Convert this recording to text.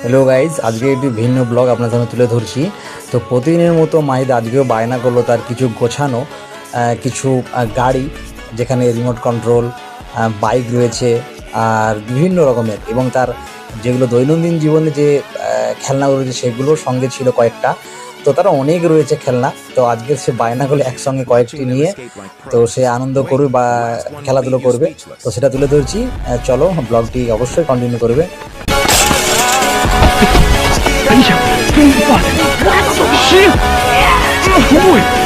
Hello guys, আজকে একটি ভিন্ন ব্লগ আপনার সামনে তুলে ধরছি। তো প্রতিদিনের মতো মাহিদ আজকেও বায়না করলো তার কিছু গোছানো কিছু গাড়ি, যেখানে রিমোট কন্ট্রোল বাইক রয়েছে আর বিভিন্ন রকমের, এবং তার যেগুলো দৈনন্দিন জীবনে যে খেলনাগুলো রয়েছে সেগুলোর সঙ্গে ছিল কয়েকটা। তো তারা অনেক রয়েছে খেলনা। তো আজকে সে বায়না করলে একসঙ্গে কয়েকটি নিয়ে তো সে আনন্দ করবে বা খেলাধুলো করবে। তো সেটা তুলে ধরছি। চলো, ব্লগটি অবশ্যই কন্টিনিউ করবে। 等一下，哇，这东西！喂！